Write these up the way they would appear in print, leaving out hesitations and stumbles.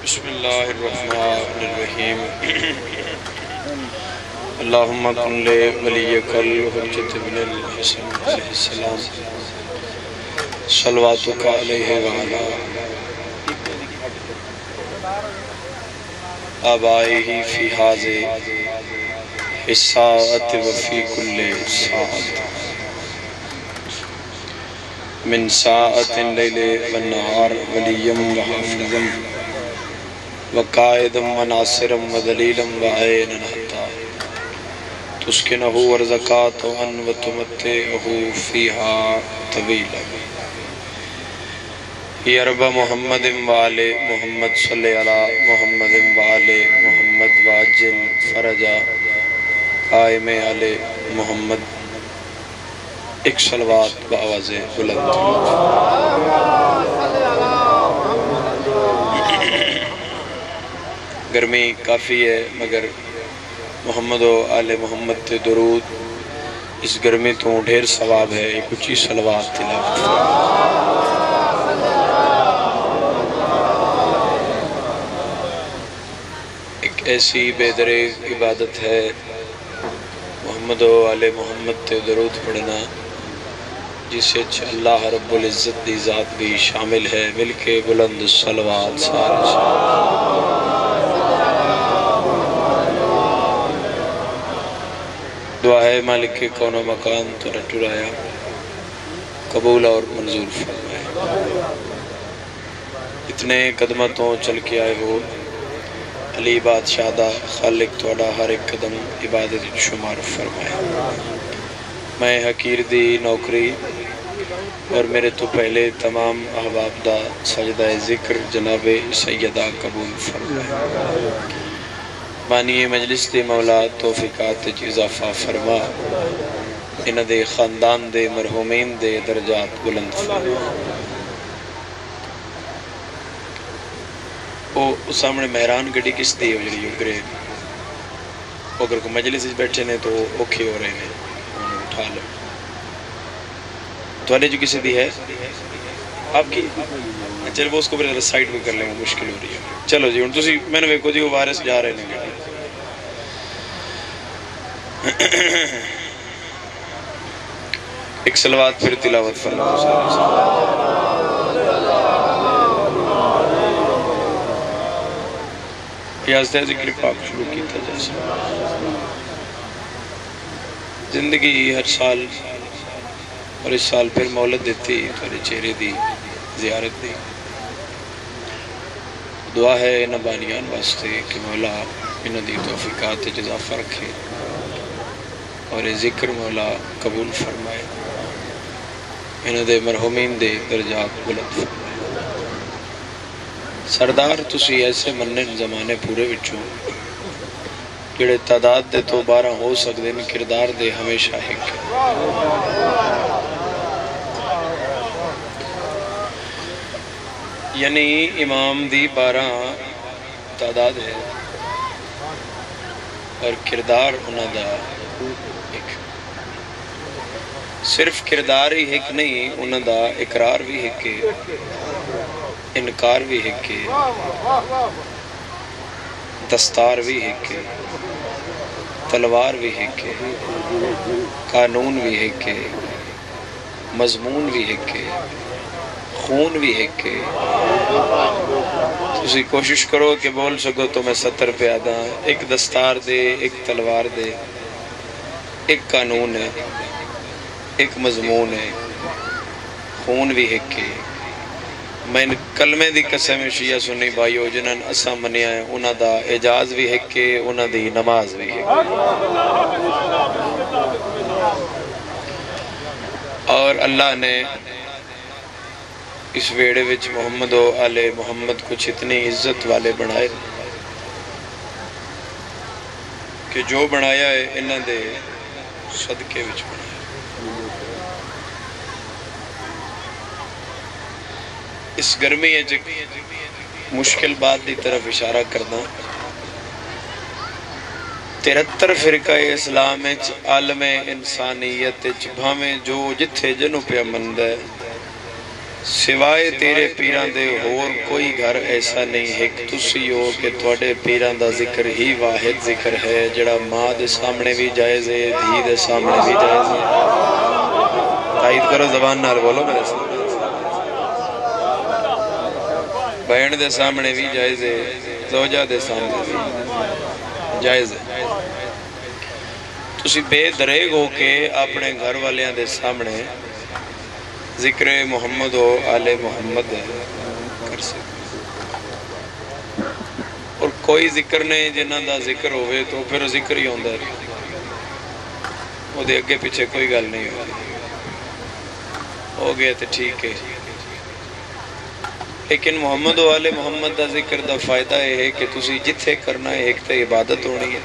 بسم اللہ الرحمن الرحیم اللہم کن لے ولیک الحجت ابن الحسن علیہ السلام صلواتک علیہ وعلا آبائہ فی حاضر الساعت وفی کل ساعت من ساعت لیل والنہار ولیم وحافظم وقائدم وناصرم ودلیلم وعینن حتی تسکنہ ورزکاتہن وتمتعہ فیہا طویلا یا رب محمد وآل محمد صلی علی محمد وآل محمد واجل فرجا قائم علی محمد ایک صلوات بآواز بلند گرمی کافی ہے مگر محمد و آل محمد تے درود اس گرمی تو ڈھیر ثواب ہے ایک اچھی صلوات تلاوت ایک ایسی بے دریغ عبادت ہے محمد و آل محمد تے درود پڑھنا جسے اللہ رب العزت دی ذات بھی شامل ہے مل کے بلند صلوات سارے دعا ہے مالک کے کون و مکان تو رٹرایا قبول اور منظور فرمائے اتنے قدمتوں چل کے آئے ہو علی بادشاہ دا خالق توڑا ہر ایک قدم عبادت شمار فرمائے میں حقیر دی نوکری اور میرے تو پہلے تمام احباب دا سجدہ ذکر جناب سیدہ قبول فرمائے بانی مجلس دے مولا توفیقات اضافہ فرما انہ دے خاندان دے مرحومین دے درجات بلند فرما وہ سامنے مہران گڑی کس دی ہو جڑی اگرے اگر کو مجلس بیٹھے نے تو اوکھے ہو رہے ہیں انہوں اٹھا لو تو جو کسی دی ہے آپ کی چلو وہ اس کو پھر سائٹ میں کر لیں گے مشکل ہو رہی ہے چلو جی ان تسی میں نے ویکو جی وہ وائرس جا رہے ہیں ایک صلوات پھر تلاوت فرما پیازدہ ذکر پاک شروع کیتا جیسا زندگی ہر سال اور اس سال پھر مولد دیتی تھوڑے چہرے دی زیارت دی دعا ہے نبانیان واسطے کہ مولا انہ دی توفیقات اضافہ رکھے اور ذکر مولا قبول فرمائے انہ دے مرحومین دے درجات بلند فرمائے سردار تسی ایسے منن زمانے پورے وچوں جڑے تعداد دے تو 12 ہو سکتے ہیں کردار دے ہمیشہ ایک یعنی امام دی 12 تعداد ہے اور کردار انہ دا ایک صرف کردار ہی ایک نہیں انہ دا اقرار بھی ایک انکار بھی ایک دستار بھی ایک تلوار بھی ایک قانون بھی ایک مضمون بھی ایک خون بھی ایک تسی کوشش کرو کہ بول سکو تو میں 70 پہ آدھا ایک دستار دے ایک تلوار دے ایک قانون ہے ایک مضمون ہے خون بھی ایک میں کلمے دی قسم شیعہ سنی بھائیو جنہاں اسا منیا ہے انہاں دا اعجاز بھی ہے کہ انہاں دی نماز بھی ہے اور اللہ نے اس ویڑے وچ محمد و آل محمد کچھ اتنی عزت والے بنائے کہ جو بنایا ہے انہاں دے صدقے وچ بنایا اس گرمی ہے مشکل بات دی طرف اشارہ کرنا 73 فرقہ اسلام عالم انسانیت بھامیں جو جتھے جنوں پہ مند ہے سوائے تیرے پیران دے اور کوئی گھر ایسا نہیں ہے کہ تسی ہو کہ تھوڑے پیران دا ذکر ہی واحد ذکر ہے جڑا ماں دے سامنے بھی جائز ہے دھی دے سامنے بھی جائز ہے. تائید کرو زبان نال بولو میرے سے. بہن دے سامنے بھی جائز ہے زوجہ دے سامنے بھی جائز ہے. تسی بے دریگ ہو کے اپنے گھر والیاں دے سامنے ذکر محمد و آل محمد کر سکتے اور کوئی ذکر نہیں جنہ دا ذکر ہوئے تو پھر ذکر ہی ہوندہ ہے وہ دے اگے پیچھے کوئی گل نہیں ہو گیا تو ٹھیک ہے. لیکن محمد و آل محمد دا ذکر دا فائدہ یہ ہے کہ تسی جتھے کرنا ہے ایک تے عبادت ہونی ہے.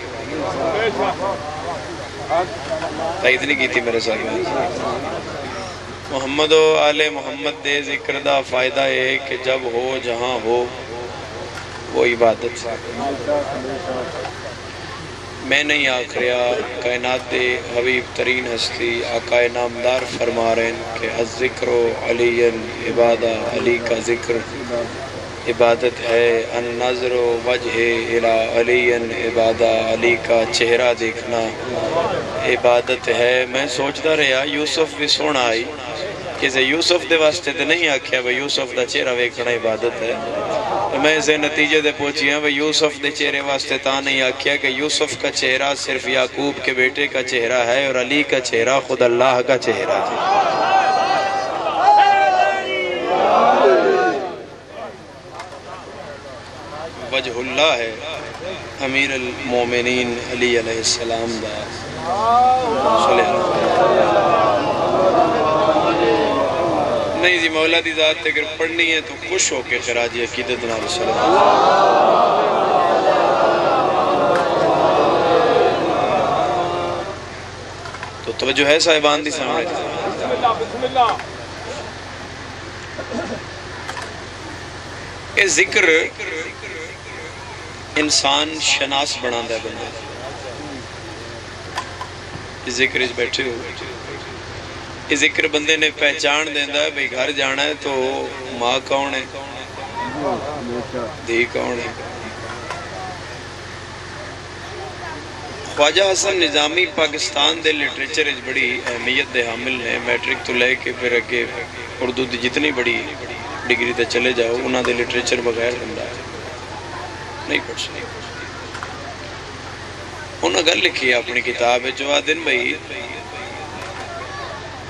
تائید نہیں کی تھی میرے ساتھ. محمد و آل محمد دے ذکر دا فائدہ ہے کہ جب ہو جہاں ہو وہ عبادت سے. میں نہیں آخریا کائنات دے حبیب ترین ہستی آقا نامدار فرما رہے ہیں کہ الذکر علی عبادہ علی کا ذکر عبادت ہے. النظر وجہ الہ علی عبادہ علی کا چہرہ دیکھنا عبادت ہے. میں سوچتا رہا یوسف بھی سونا آئی کہ یوسف دے واسطے تے نہیں آکھیا بھئی یوسف دا چہرہ ویکھنا عبادت ہے. تو میں اسے نتیجے دے پہنچی ہوں بھئی یوسف دے چہرے واسطے تا نہیں آکھیا کہ یوسف کا چہرہ صرف یعقوب کے بیٹے کا چہرہ ہے اور علی کا چہرہ خود اللہ کا چہرہ ہے. وجہ اللہ ہے امیر المومنین علی علیہ السلام دا صلی نہیں جی مولا دی ذات اگر پڑھنی ہے تو خوش ہو کے خراج عقیدت نال صلی تو توجہ ہے صاحبان دی سامنے. اے ذکر انسان شناس بنان دے بندے اس ذکر اس بیٹھے ہو. اس ذکر بندے نے پہچان دیندہ ہے بھئی گھر جانا ہے تو ماں کون ہے دھی کون ہے. خواجہ حسن نظامی پاکستان دے لٹریچر اچ بڑی اہمیت دے حامل ہیں. میٹرک تو لے کے پھر اگے اردو دی جتنی بڑی ڈگری تے چلے جاؤ انہاں دے لٹریچر بغیر بندہ نہیں پڑھ سکتے. انہاں گل لکھی ہے اپنی کتاب ہے جوادن بھئی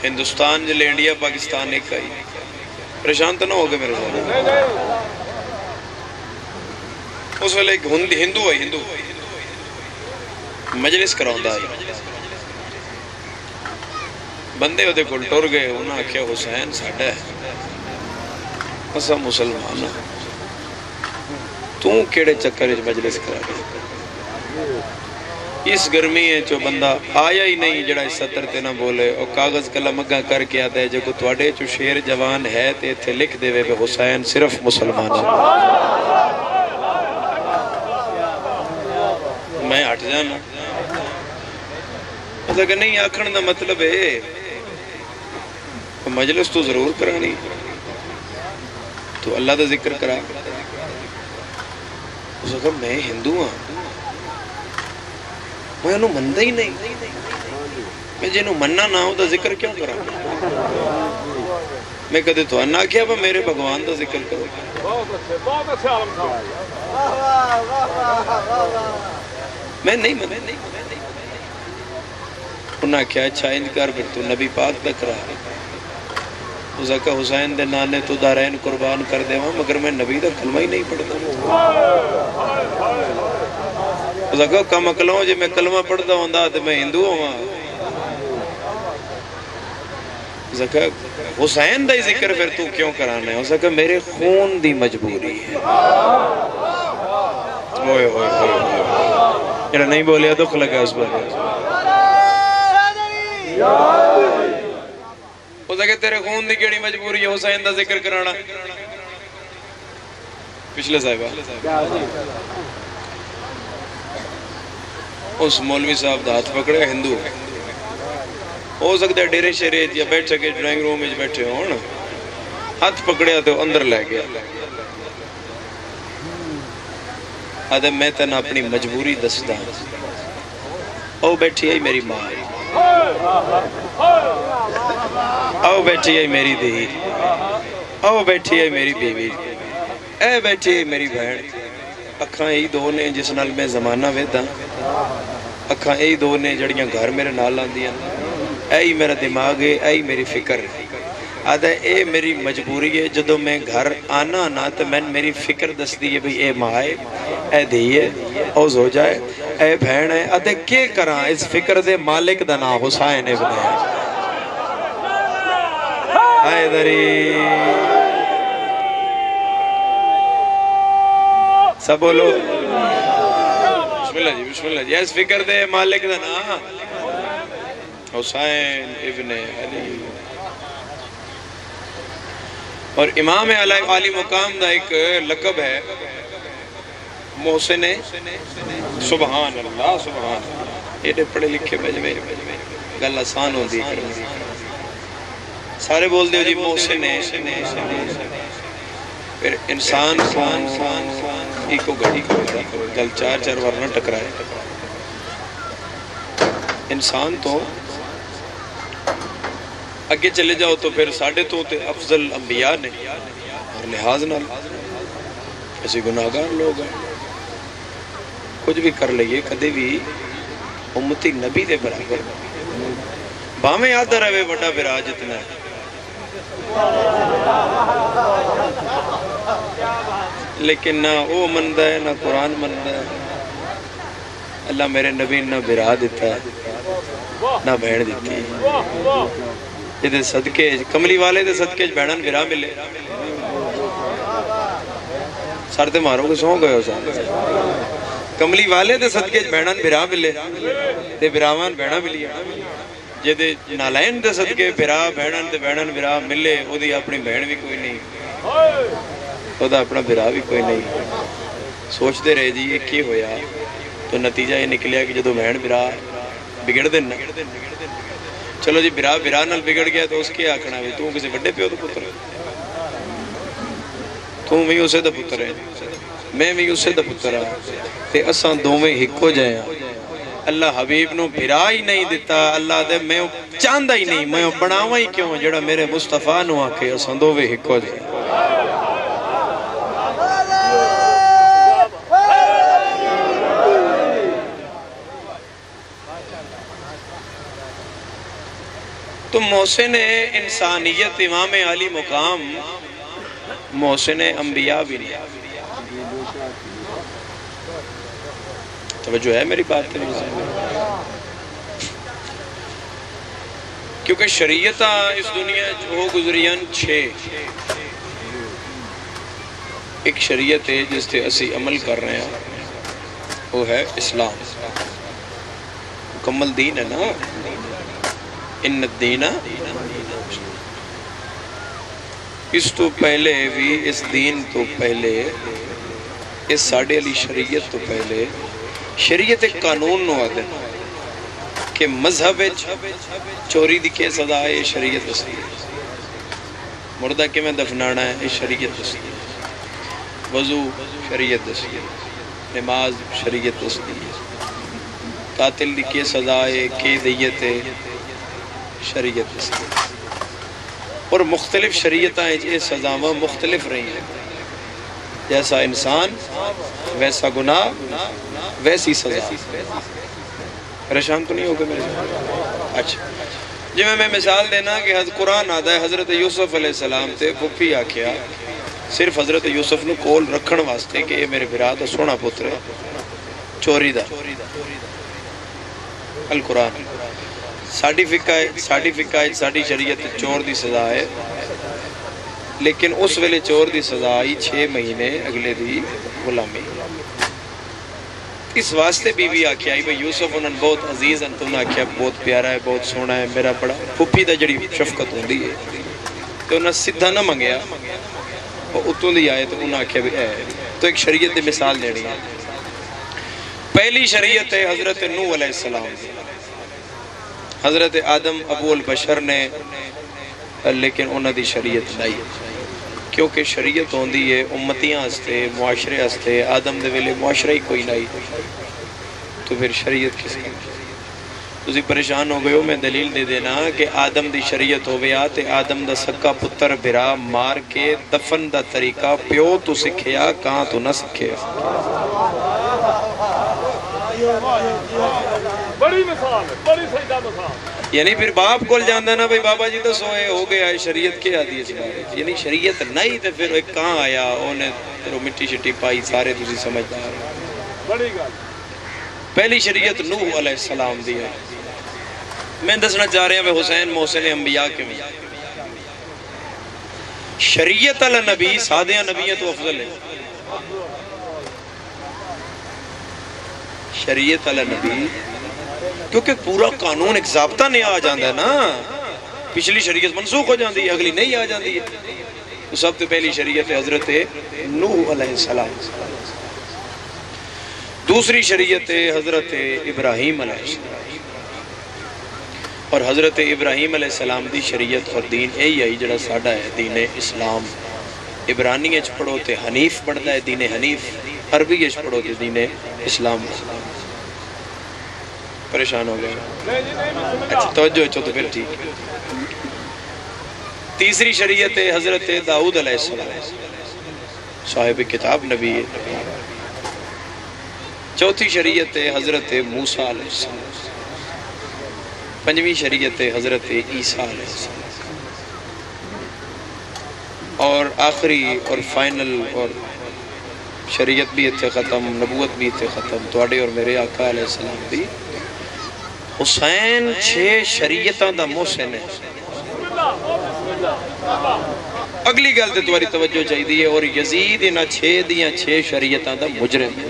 ہندوستان جلے انڈیا پاکستان ایک آئی پریشان تو نہ ہوگے میرے ساتھ. اس ویلے ایک ہندو ہے ہندو مجلس کراؤں دا آئی بندے ہوتے کل ٹور گئے انہاں کیا حسین ساڑھا ہے اسا مسلمان تو کیڑے چکر اس مجلس کرا گئے. اس گرمی ہے جو بندہ آیا ہی نہیں جڑا اس سطر تے نہ بولے اور کاغذ قلم اگاں کر کے آتا ہے جو کو تواڈے چو شیر جوان ہے تے تھے لکھ دے وے حسین صرف مسلمان ہے. میں ہٹ جانا کہ نہیں آکھن دا مطلب ہے مجلس تو ضرور کرانی تو اللہ دا ذکر کرا. اس نے کہا میں ہندو ہاں میں انہوں مندہ ہی نہیں میں جنہوں مننا نہ ہوں دا ذکر کیوں کرا. میں کہتے تو انہا کیا وہ میرے بھگوان دا ذکر کرو. میں نہیں مننا انہا کیا اچھا انکار پھر تو نبی پاک دا کرا. اس نے کہا حسین دے نانے تو دارین قربان کر دے ہوں مگر میں نبی دا کلمہ ہی نہیں پڑھتا. اس نے کہا کم اکلوں جی میں کلمہ پڑھتا ہوں دا تو میں ہندو ہوں. اس نے کہا حسین دا ہی ذکر پھر تو کیوں کرانا ہے. اس نے کہا میرے خون دی مجبوری ہے. ہوئے ہوئے ہوئے یہ نہیں بولیا دکھ لگا اس پر. اس نے کہا تیرے خون دی کیڑی مجبوری ہے حسین دا ذکر کرانا. پچھلے صاحبہ اس مولوی صاحب دا ہاتھ پکڑے ہندو ہو سکتا ہے ڈیرے شریعت یا بیٹھ سکے ڈرائنگ روم میں بیٹھے ہوں ہاتھ پکڑیا تو اندر لے گیا آدھے میں تنہا اپنی مجبوری دستا او بیٹھی ہے میری ماں او بیٹھی ہے میری دی او بیٹھی ہے میری بیوی اے بیٹھی ہے میری بہن اکھاں یہی دو نے جس نال میں زمانہ ویدہ اکھاں یہی دو نے جڑیاں گھر میرے نال آندیاں اے میرا دماغ ہے اے میری فکر ہے آدھا اے میری مجبوری ہے جدو میں گھر آنا نا تو میں میری فکر دس دی ہے بھئی اے مائے اے دیئے او زوجائے اے بہن ہے آدھے کیا کراں اس فکر دے مالک دنا حسین ابن ہے آئے دری سب بولو بسم اللہ جی اس فکر دے مالک دنا حسین ابن علی اور امام علی مقام دا ایک لقب ہے محسن سبحان اللہ سبحان اللہ یہ پڑھے لکھے بجوے گل آسان ہوندی کرنے سارے بول دیو جی محسن پھر انسان ایک گھڑی کرتا گل چار چار ورنہ ٹکرائے انسان تو اگے چلے جاؤ تو پھر ساڑھے تو افضل انبیاء نے اور لحاظ نہ ایسی گناہگار لوگ ہیں کچھ بھی کر لئیے کدے بھی امتی نبی دے برابر بامیں یاد رہے بڑا برا جتنا ہے لیکن نہ وہ مندہ ہے نہ قرآن مندہ ہے اللہ میرے نبی نہ برا دیتا ہے نہ بہن دیتی ہے یہ صدقے کملی والے دے صدقے بہنان برا ملے سارتے مارو کے سوں گئے ہو سارتے کملی والے دے صدقے بہنان برا ملے دے براوان بہنا ملی جے دے نالائن دے صدقے برا بہنان برا ملے وہ دی اپنی بہن بھی کوئی نہیں وہ دا اپنا برا بھی کوئی نہیں سوچ دے رہے جی یہ کی ہویا تو نتیجہ یہ نکلیا کہ جدو بہن برا بگڑ دینا چلو جی برا نال بگڑ گیا تو اس کے آکھنا ہے تو کسی بڑے پیو تو پتر ہے تو میں اسے دا پتر ہے میں بھی اسے دا پتر ہے تے اساں دو میں ہکو جائیں اللہ حبیب نو برا ہی نہیں دیتا اللہ دے میں چاندہ ہی نہیں میں بناوا ہی کیوں جڑا میرے مصطفیٰ نو آکے اساں دو میں ہکو جائیں تو محسن انسانیت امام علی مقام محسن انبیاء بھی نہیں توجہ ہے میری بات ہے کیونکہ شریعتہ اس دنیا ہو گزریاں 6 ایک شریعت ہے جس تے اسی عمل کر رہے ہیں وہ ہے اسلام مکمل دین ہے نا ان الدینہ اس تو پہلے بھی اس دین تو پہلے اس ساڑھے علی شریعت تو پہلے شریعت ایک قانون نو آدھے کہ مذہب چوری دی کے سزا ہے شریعت دستی ہے مردہ کے میں دفنانا ہے شریعت دستی ہے وضو شریعت دستی ہے نماز شریعت دستی ہے قاتل دی کے سزا ہے کے دیت ہے شریعت دستی اور مختلف شریعتیں یہ سزاواں مختلف رہی ہیں جیسا انسان ویسا گناہ ویسی سزا پریشان تو نہیں ہوگا میرے اچھا جی میں مثال دینا کہ قرآن آدھا ہے حضرت یوسف علیہ السلام تے پھپھی آکھیا صرف حضرت یوسف نو کول رکھن واسطے کہ یہ میرے برا دا سونا پتر ہے چوری دا القرآن ساڑھی فقہ ساڑھی شریعت چور دی سزا ہے لیکن اس ویلے چور دی سزا آئی 6 مہینے اگلے دی غلامی اس واسطے بی بی آکھیا آئی بھئی یوسف انہوں بہت عزیز انتوں نے آکھیا بہت پیارا ہے بہت سونا ہے میرا بڑا پھپھی دا جڑی شفقت ہوندی ہے تو انہوں سدھا نہ منگیا وہ اتوں دی آئے تو انہوں آکھیا بھی اے تو ایک شریعت دی مثال دینی ہے پہلی شریعت ہے حضرت نوح علیہ السلام حضرت آدم ابو البشر نے لیکن انہوں دی شریعت نہیں کیونکہ شریعت ہوندی ہے امتیاں ہستے معاشرے ہستے آدم دے ویلے معاشرہ ہی کوئی نہیں تو پھر شریعت کس کا تسی پریشان ہو گئے ہو میں دلیل دے دینا کہ آدم دی شریعت ہو گیا تے آدم دا سکا پتر بھرا مار کے دفن دا طریقہ پیو تو سکھیا کہاں تو نہ سکھیا بڑی مثال ہے بڑی سجدہ مثال یعنی پھر باپ کول جاندہ نا بھئی بابا جی تو سوئے ہو گیا ہے شریعت کیا دی اس بارے یعنی شریعت نہیں تے پھر ایک کہاں آیا انہیں مٹی شٹی پائی سارے تسی سمجھدار بڑی گل پہلی شریعت نوح علیہ السلام دی ہے میں دسنا چاہ رہے ہیں حسین محسن انبیاء کے میں شریعت علی نبی سادیاں نبیوں تو افضل ہے شریعت علی نبی کیونکہ پورا قانون ایک ضابطہ نہیں آ جاندہ ہے نا پچھلی شریعت منسوخ ہو جاندی ہے اگلی نہیں آ جاندی ہے تو سب تو پہلی شریعت حضرت نوح علیہ السلام دوسری شریعت حضرت ابراہیم علیہ السلام اور حضرت ابراہیم علیہ السلام دی شریعت اور دین یہی آئی جڑا ساڑھا ہے دین اسلام عبرانی اچھ پڑھو تے حنیف بڑھتا ہے دین حنیف عربی اچھ پڑھو تے دین اسلام پریشان ہو گئے اچھا توجہ اچھو تو پھر ٹھیک تیسری شریعت حضرت داؤد علیہ السلام صاحب کتاب نبی چوتھی شریعت حضرت موسیٰ علیہ السلام پنجویں شریعت حضرت عیسیٰ علیہ السلام اور آخری اور فائنل اور شریعت بھی اتھے ختم نبوت بھی اتھے ختم توڑے اور میرے آقا علیہ السلام بھی حسین 6 شریعتاں دا محسن ہے اگلی گل تے تمہاری توجہ چاہیے دی ہے اور یزید انہا 6 دیاں 6 شریعتاں دا مجرم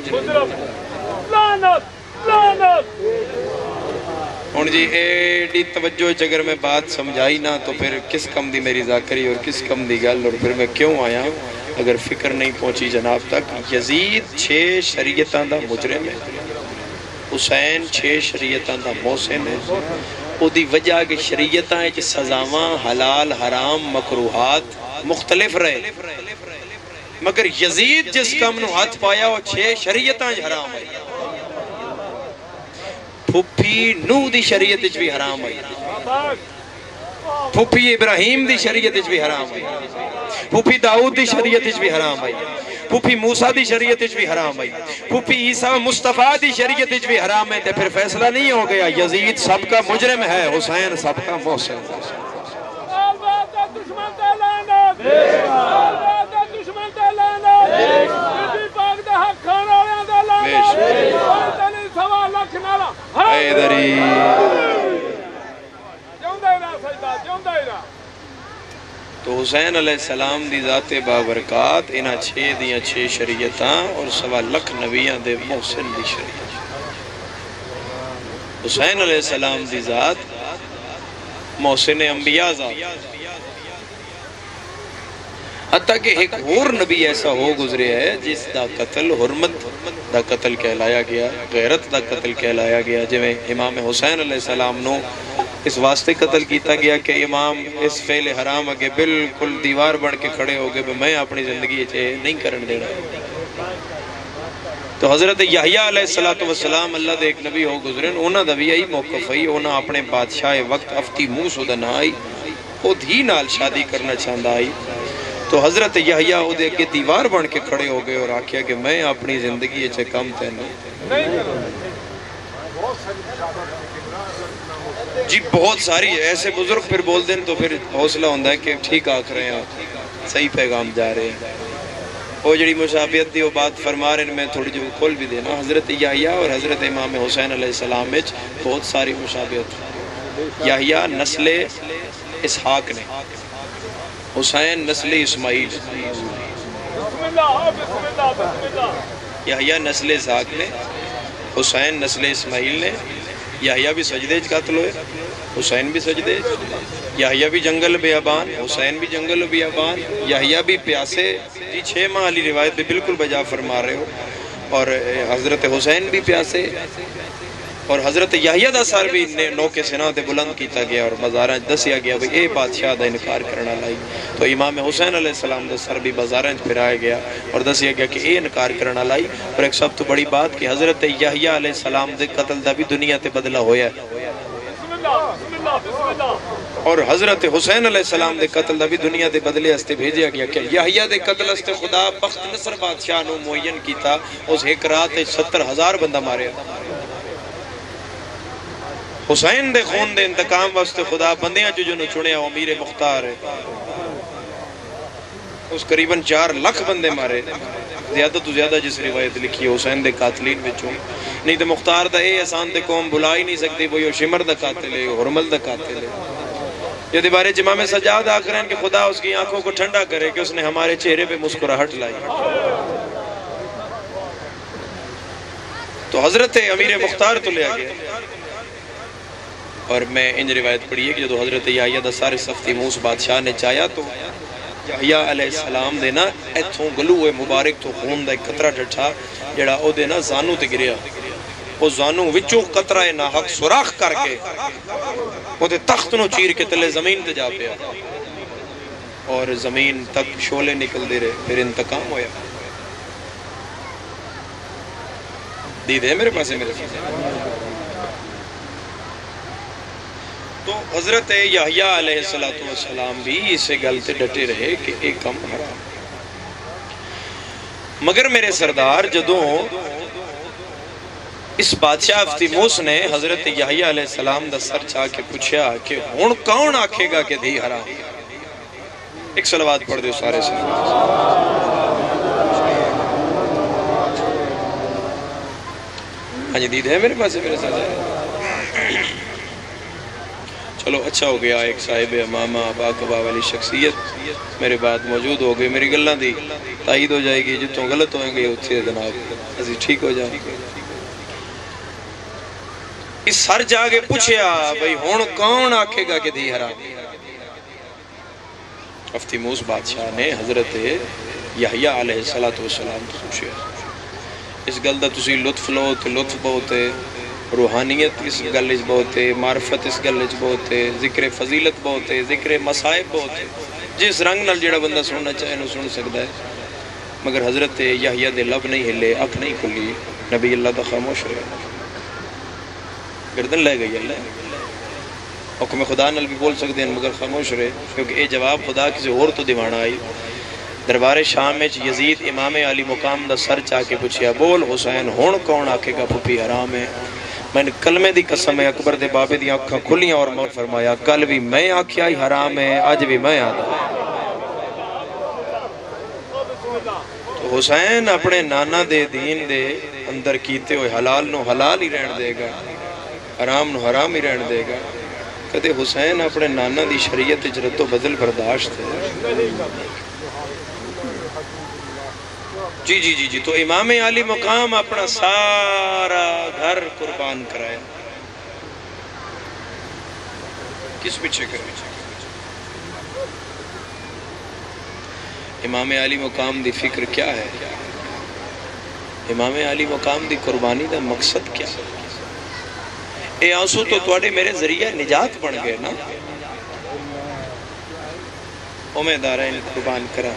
ہون جی ایڈی توجہ اگر میں بات سمجھائی نہ تو پھر کس کم دی میری ذاکری اور کس کم دی گل اور پھر میں کیوں آیا اگر فکر نہیں پہنچی جناب تک یزید 6 شریعتاں دا مجرم ہے حسین 6 شریعتاں دا محسن ہے او دی وجہ کہ شریعتاں ہے کہ سزاواں حلال حرام مکروہات مختلف رہے مگر یزید جس کم نو ہاتھ پایا وہ 6 شریعتاں حرام ہے پھوپی نوح دی شریعت بھی حرام ہے پھوپی ابراہیم دی شریعت بھی حرام ہے پھوپی داؤد دی شریعت بھی حرام ہے پھوپی موسیٰ دی شریعت بھی حرام ہے پھوپی عیسیٰ مصطفیٰ دی شریعت بھی حرام ہے پھر فیصلہ نہیں ہو گیا یزید سب کا مجرم ہے حسین سب کا محسن تو حسین علیہ السلام دی ذات بابرکات انہا 6 دیاں 6 شریعتاں اور 1.25 لاکھ نبیاں دے محسن دی شریعت حسین علیہ السلام دی ذات محسن انبیاء ذات حتیٰ کہ ایک اور نبی ایسا ہو گزرے ہے جس دا قتل حرمت دا قتل کہلایا گیا غیرت دا قتل کہلایا گیا جویں امام حسین علیہ السلام نو اس واسطے قتل کیتا گیا کہ امام اس فعل حرام اگے بالکل دیوار بڑھ کے کھڑے ہو گئے میں اپنی زندگی نہیں کرن دینا تو حضرت یحییٰ علیہ السلام اللہ دے ایک نبی ہو گزرن انہاں دا بھی آئی موقف آئی انہاں اپنے بادشاہ وقت افتی موس دا نہ آئی خود ہی نال شادی کرنا چاہتا آئی تو حضرت یحییٰ او دے کے دیوار بن کے کھڑے ہو گئے اور آکھیا کہ میں اپنی زندگی اچھے کم تینوں جی بہت ساری ہے ایسے بزرگ پھر بول دیں تو پھر حوصلہ ہوندہ ہے کہ ٹھیک آکھ رہے ہیں صحیح پیغام جا رہے ہیں وہ جڑی مشابہت دی وہ بات فرما رہے ہیں میں تھوڑی جو کھول بھی دینا حضرت یحییٰ اور حضرت امام حسین علیہ السلام میں بہت ساری مشابہت یحییٰ نسل اسحاق نے حسین نسل اسماعیل یحییٰ نسل اسحاق نے حسین نسل اسماعیل نے یحییٰ بھی سجدے قتل ہوئے حسین بھی سجدے یحییٰ بھی جنگل بیابان حسین بھی جنگل بیابان یحییٰ بھی پیاسے جی 6 ماہ علی روایت بھی بالکل بجا فرما رہے ہو اور حضرت حسین بھی پیاسے اور حضرت یحییٰ دا سر بھی نوکے سینہ تے بلند کیتا گیا اور بازاراں دسیا گیا بھئی اے بادشاہ دا انکار کرنا لائی تو امام حسین علیہ السلام دا سر بھی بازاراں پھرایا گیا اور دسیا گیا کہ اے انکار کرنا لائی اور ایک سب تو بڑی بات کہ حضرت یحییٰ علیہ السلام دے قتل دا بھی دنیا تے بدلہ ہویا ہے اور حضرت حسین علیہ السلام دے قتل دا بھی دنیا دے بدلے ہستے بھیجیا گیا کہ یحییٰ دے قتل ہستے خدا بخت نصر بادشاہ نو معین کیتا اس ایک رات 70,000 بندہ مارے حسین دے خون دے انتقام واسطے خدا بندیاں جو چنیا امیر مختار ہے اس قریباً 4 لاکھ بندے مارے زیادہ تو زیادہ جس روایت لکھی ہے حسین دے قاتلین بچوں نہیں تو مختار دا اے احسان دے قوم بلا ہی نہیں سکتی وہ شمر دا قاتل ہے حرمل دا قاتل ہے یہ دیوارے امام سجاد آخرین کہ خدا اس کی آنکھوں کو ٹھنڈا کرے کہ اس نے ہمارے چہرے پہ مسکراہٹ لائی تو حضرت امیر مختار تو لیا گیا اور میں ان روایت پڑھی ہے کہ جدو حضرت یحییٰ دا سارے سفتی موس بادشاہ نے چاہیا تو یحییٰ علیہ السلام دے نا ایتھوں گلوے مبارک تو خون دا ایک قطرہ ڈٹھا جڑا او دے نا زانو تے گریا او زانو وچوں قطرہ ناحق سوراخ کر کے او دے تخت نو چیر کے تلے زمین تے جا پیا اور زمین تک شولے نکل دے رہے پھر انتقام ہویا دید ہے میرے پاس ہے میرے پاس تو حضرت یحییٰ علیہ السلام بھی اسے گلتے ڈٹے رہے کہ ایک کم حرام مگر میرے سردار جدوں اس بادشاہ افتیموس نے حضرت یحییٰ علیہ السلام دا سر چاہ کے پوچھا کہ ہون کون آکھے گا کہ دھی حرام ایک صلوات پڑھ دے سارے سے ہاں جی دید ہے میرے پاس ہے میرے سردار چلو اچھا ہو گیا ایک صاحب امامہ باقبہ والی شخصیت میرے بعد موجود ہو گئی میری گلہ دی تائید ہو جائے گی جتوں غلط ہوئیں گے اتھے جناب ازی ٹھیک ہو جائے اس سر جاگے پوچھیا بھئی ہون کون آکھے گا کہ دھی حرام افتیموس بادشاہ نے حضرت یحییٰ علیہ السلام تو پوچھیا اس گلدہ تسی لطف لو تے لطف بہتے روحانیت اس گلج بہت ہے معرفت اس گلج بہت ہے ذکر فضیلت بہت ہے ذکر مصائب بہت ہے جس رنگ نال جڑا بندہ سننا چاہے نو سن سکتا ہے مگر حضرت یحییٰ دے لب نہیں ہلے اکھ نہیں کھلی نبی اللہ دا خاموش رہے گردن لے گئی اللہ حکم خدا نال بھی بول سکتے ہیں مگر خاموش رہے کیونکہ اے جواب خدا کسی اور تو دیوانا آئی دربار شام میں یزید امام علی مقام دا سر چاہ کے پوچھیا بول حسین ہون کون آکھے گا پھپی حرام ہے میں نے کلمے دی قسم ہے اکبر دے بابے دی آنکھاں کھلیاں اور موت فرمایا کل بھی میں آکھیا ہی حرام ہے آج بھی میں آدھا تو حسین اپنے نانا دے دین دے اندر کیتے ہوئے حلال نو حلال ہی رہن دے گا حرام نو حرام ہی رہن دے گا کہتے حسین اپنے نانا دی شریعت اجرت و بدل برداشت ہے جی تو امام علی مقام اپنا سارا گھر قربان کرایا کس پیچھے کرے امام علی مقام دی فکر کیا ہے امام علی مقام دی قربانی دا مقصد کیا ہے اے آنسو تو توڑے میرے ذریعہ نجات بن گئے نا امیدارین قربان کرا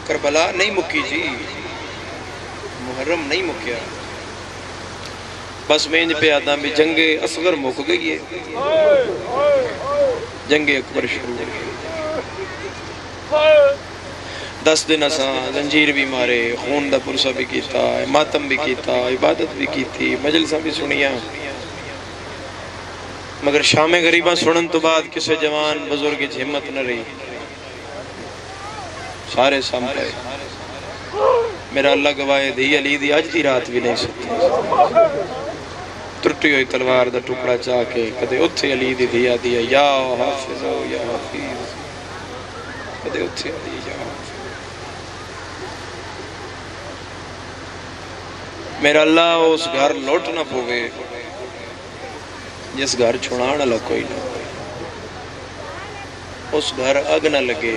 کربلا نہیں مکی جی محرم نہیں مکیا بس میں پہ آدھا بھی جنگ اصغر مک گئی ہے جنگ اکبر شروع ہو گئی 10 دن اساں زنجیر بھی مارے خون دا پرسہ بھی کیتا ماتم بھی کیتا عبادت بھی کیتی مجلسہ بھی سنیا مگر شام غریبہ سنن تو بعد کسے جوان بزرگ کی ہمت نہ رہی سارے سام پائے میرا اللہ گواہ دی علی دی آج دی رات بھی نہیں سکتی ترٹی ہوئی تلوار دا ٹکڑا چاہ کے کدے اتھے علی دی دیا دیا یا حافظ یا حافظ کدے اتھے علی یا حافظ میرا اللہ اس گھر لوٹ نہ پوگے جس گھر چھوڑانا لگ کوئی نہ اس گھر اگ نہ لگے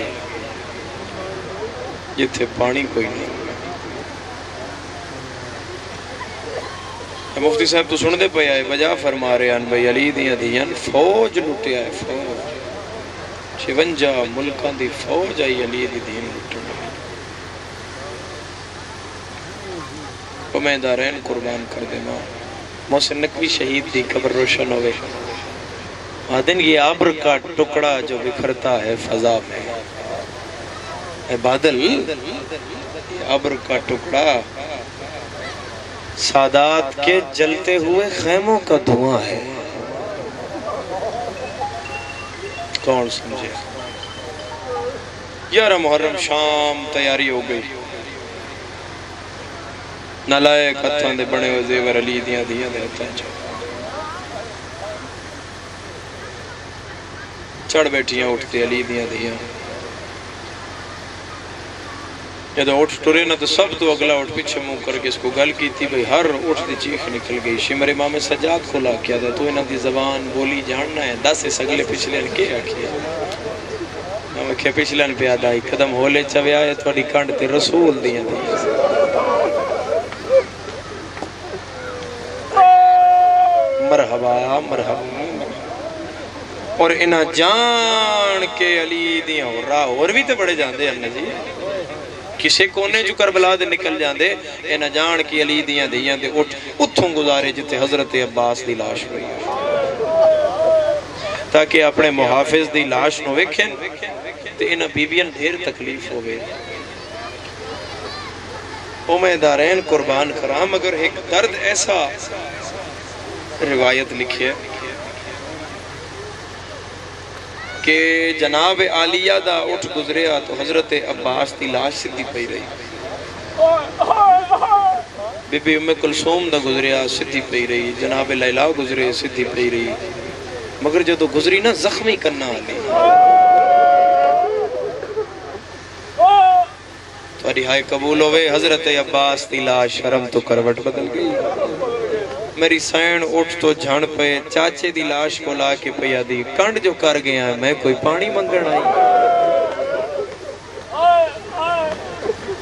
جتھے پانی کوئی نہیں مفتی صاحب تو سن دے پہ آئے بجا فرما رہے ہیں بھئی علی دیاں دیاں فوج لٹے آئے فوج 56 ملکان دی فوج آئی علی دیاں لٹے میں دارین قربان کر دے ماں محسن نقوی شہید دی قبر روشن ہوئے آدن یہ آبر کا ٹکڑا جو بکھرتا ہے فضا میں اے بادل یہ آبر کا ٹکڑا سادات کے جلتے ہوئے خیموں کا دھواں ہے کون سمجھے 11 محرم شام تیاری ہو گئی نالائق ہتھان دے بنے ہوئے زیور علی دیاں دیاں دے ہتھان چڑھ بیٹھیاں اٹھتے علی دیاں دیاں جب اٹھ ٹرے نہ تو سب تو اگلا اٹھ پیچھے منہ کر کے اس کو گل کی تھی بھئی ہر اٹھ دی چیخ نکل گئی شمر امام سجاد کھلا کیا تھا تو انہاں دی زبان بولی جاننا ہے 10 اس اگلے پچھلے ان کے آکھیا میں کہ پچھلے ان پہ آدھائی قدم ہولے چویا ہے تھوڑی کانڈ تے رسول دیاں دیاں مرحبا مرحبا اور انہاں جان کے علی دیاں ہو رہا اور بھی تے بڑے جاندے ہیں جی کسے کونے جو کربلا دے نکل جاندے انہاں جان کی علی دیاں دیاں دے اتھوں گزارے جتے حضرت عباس دی لاش ہوئی تاکہ اپنے محافظ دی لاش نو ویکھیں تے انہاں بیویاں ڈھیر تکلیف ہوئے میں دارین قربان کرام مگر ایک درد ایسا روایت لکھی ہے کہ جناب عالیہ دا اٹھ گزریا تو حضرت عباس دی لاش سدھی پئی رہی بی بی ام کلثوم دا گزریا سدھی پئی رہی جناب لیلا گزرے سدھی پئی رہی مگر جو تو گزری نا زخمی کرنا آلی تو رہائی قبول ہوئے حضرت عباس دی لاش شرم تو کروٹ بدل گئی میری سین اٹھ تو جھان پہ چاچے دی لاش کو لا کے پیا دی کانڈ جو کر گیا ہے میں کوئی پانی منگن آئی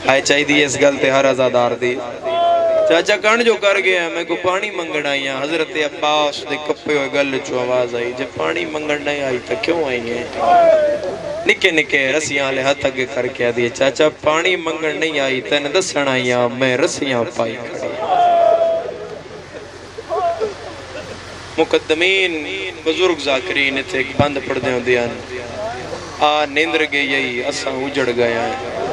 ہائے چاہی دی اس گلتے ہر ازادار دی چاچا کانڈ جو کر گیا ہے میں کوئی پانی منگن آئی ہیں حضرت عباس دے کپے ہوئے گل چو آواز آئی جب پانی منگن نہیں آئی تو کیوں آئی ہیں نکے نکے رسیاں لے ہاتھ اگے کر کے دیئے چاچا پانی منگن نہیں آئی تین دسن آئی ہیں میں رسیاں پائی کھڑی مقدمین بزرگ ذاکرین تھے ایک بند پڑھ دیں دیان نیندر گئی یہی اساں اجڑ گیا ہے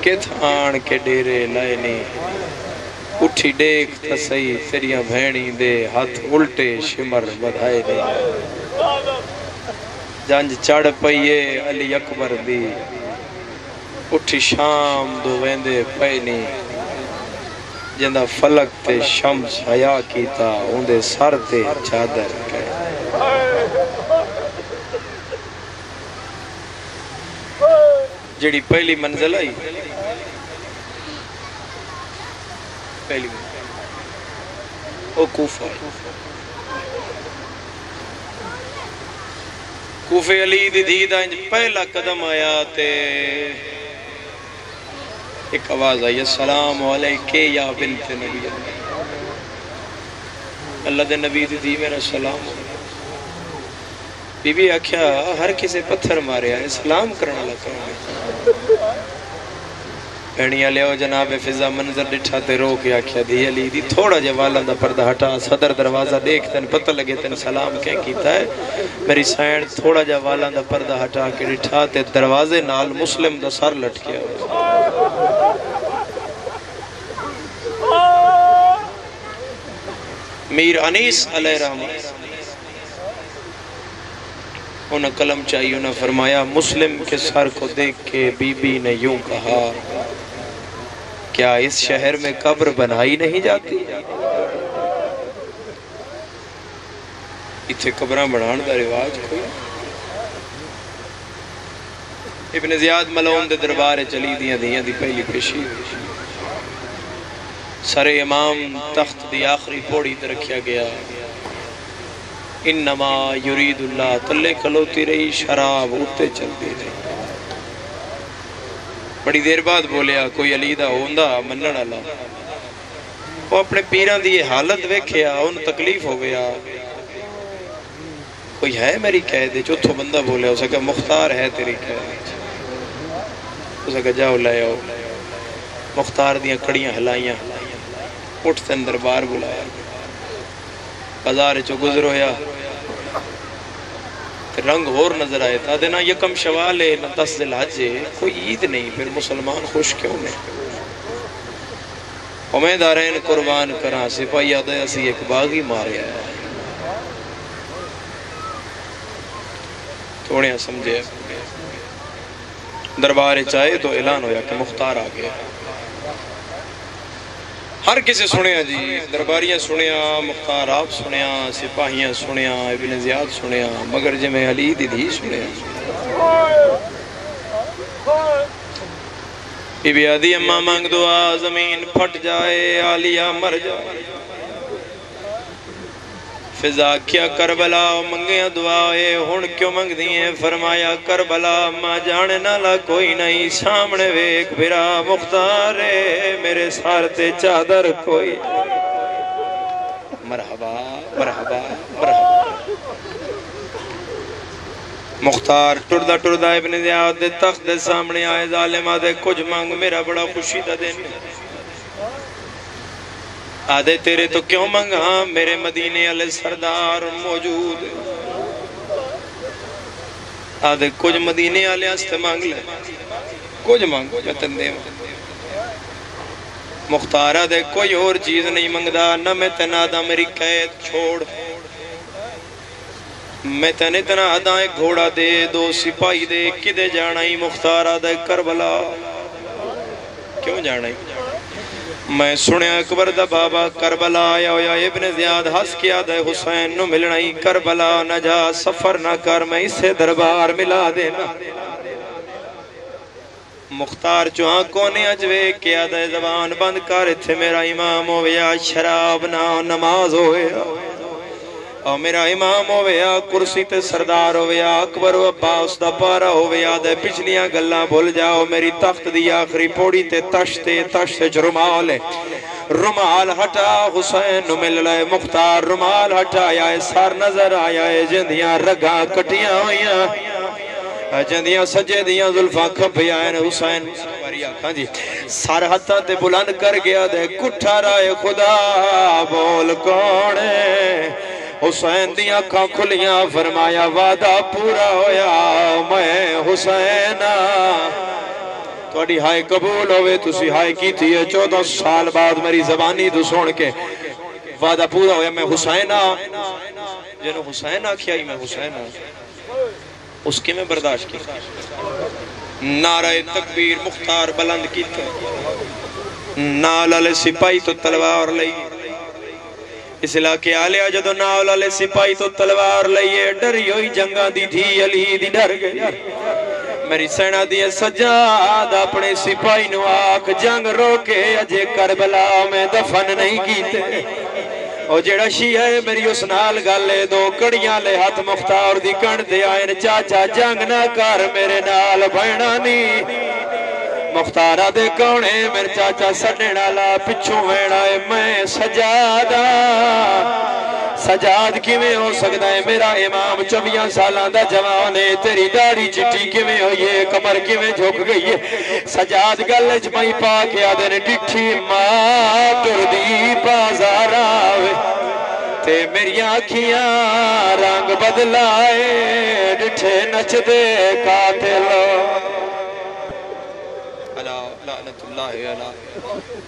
کہ تھان کے ڈیرے لائے نہیں اٹھی ڈیک تسائی تیریاں بھینی دے ہاتھ الٹے شمر بدھائے نہیں جانج چڑھ پئیے علی اکبر دی اٹھی شام دو ویندے پئینی جندہ فلک تے شمس حیاء کیتا اندے سر تے چادر گئے جڑی پہلی منزل آئی پہلی او کوفہ کوفہ علی دی دیدہ پہلا قدم آیا تے ایک آواز آئی السلام علیکہ یا بنت نبی اللہ دے نبی دی میرا سلام بی بی آکھیا ہر کسے پتھر مارے آئے سلام کرنا لگا پہنیاں لے او جناب فضا منظر ڈٹھا تے رو کے آکھیا دی علی دی تھوڑا جوالا دا پردہ ہٹا صدر دروازہ دیکھ تن پتہ لگے تن سلام کہیں کیتا ہے میری سائن تھوڑا جوالا دا پردہ ہٹا کے ڈٹھا تے دروازے نال مسلم دا سر لٹ کیا میر انیس علیہ رحمت انہوں کلم چاہیے انہوں فرمایا مسلم کے سر کو دیکھ کے بی بی نے یوں کہا کیا اس شہر میں قبر بنائی نہیں جاتی اتھے قبران بنان دا رواج کوئی ابن زیاد ملعون دے دربارے چلی دیاں دی پہلی پیشی سر امام تخت دی آخری پوڑی تے رکھیا گیا انما یرید اللہ تلے کھلوتی رہی شراب اٹھتے چلتی رہی بڑی دیر بعد بولیا کوئی علی دا ہوندہ منن اللہ وہ اپنے پیران دی حالت ویکھیا ان تکلیف ہو گیا کوئی ہے میری قید چوتھو بندہ بولے اسے کہا مختار ہے تیری قید اسے کہا جاؤ لے آؤ مختار دیاں کڑیاں ہلائیاں اٹھتے اندر بار بلایا بازار چو گزر ہویا رنگ اور نظر آئے تھا دینا یکم شوال ہے نہ 10 ذی الحجہ کوئی عید نہیں پھر مسلمان خوش کیوں نہیں امیدارین قربان کرا سپاہی آدھے اسی ایک باغی مارے آیا تھوڑے سمجھے دربار چاہے تو اعلان ہویا کہ مختار آ گیا ہر کسی سنیا جی درباریاں سنیا مختار آپ سنیا سپاہیاں سنیا ابن زیاد سنیا مگر جمع علی دی سنیا بی بی آدھی اماں مانگ دعا زمین پھٹ جائے عالیہ مر جائے فضا کیا کربلا منگیاں دعائے ہون کیوں منگ دیئے فرمایا کربلا ماں جانے نالا کوئی نہیں سامنے ویک بھرا مختارے میرے سارتے چادر کوئی مرحبا مرحبا مرحبا مختار ٹردہ ابن زیاد دے تخت دے سامنے آئے ظالمہ دے کچھ مانگ میرا بڑا خوشی دا دن آدھے تیرے تو کیوں منگا میرے مدینے علیہ سردار موجود آدھے کچھ مدینے علیہ ہستے مانگ لے کچھ مانگ میں تندے مختار آدھے کوئی اور چیز نہیں منگدا نہ میں تنادا میری قید چھوڑ میں تنے تنادا ایک گھوڑا دے 2 سپاہی دے کدے جانا ہی مختار آدھے کربلا کیوں جانا ہی میں سنے اکبر دا بابا کربلا آیا ہویا ابن زیاد ہس کیا دے حسین نو ملنا ہی کربلا نہ جا سفر نہ کر میں اسے دربار ملا دینا مختار چوہاں کونے اجوے کیا دے زبان بند کر تھے میرا امام ہویا شراب نہ نماز ہویا اور میرا امام ہویا کرسی تے سردار ہویا اکبر و عباس دا پارا ہویا دے پچھلیاں گلہ بھول جاؤ میری تخت دی آخری پوڑی تے تشت رمال ہے رمال ہٹا حسین نو مل لائے مختار رمال ہٹا آیا ہے سار نظر آیا ہے جندیاں رگاں کٹیاں ہویاں جندیاں سجے دیاں ظلفاں کھپی آئے حسین سار ہتھا تے بلند کر گیا دے کٹھا رائے خدا بول کونے حسین دیاں کھاں کھلیاں فرمایا وعدہ پورا ہویا میں حسین توڑی ہائے قبول ہوئے تسی ہائے کی تھی 14 سال بعد میری زبانی تو سن کے وعدہ پورا ہویا میں حسین جنہوں حسین آکھیا ہی میں حسین اس کی میں برداشت کی نعرہ تکبیر مختار بلند کی نال علیہ سپاہی تو تلوار لئی اس علاقے آلیا جدو نال علیہ سپاہی تو تلوار لئیے ڈری ہوئی جنگاں دی تھی علی دی ڈر گئی میری سینہ دیئے سجاد اپنے سپاہی نو آکھ جنگ روکے اجے کربلا میں دفن نہیں کیتے او جیڑا شیعہ ہے میری اس نال گالے 2 کڑیاں لے ہاتھ مختار دی کڑ دے آئین چاچا جنگ نہ کر میرے نال بھینا نہیں مختارہ دے کونے میرے چاچا سڑنا لا پچھو ویڑا ہے میں سجادہ سجاد کیویں ہو سکتا ہے میرا امام 24 سالہ دا جوان ہے تیری داڑھی چٹی کیویں ہو یہ کمر کیویں جھک گئی ہے سجاد گلج میں پا کے آدھے نے ڈٹھی ماں ٹر دی بازار آوے تے میری آنکھیاں رنگ بدلائے ڈٹھے نچ دے قاتلو لعنت اللہ علی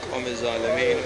قوم الظالمین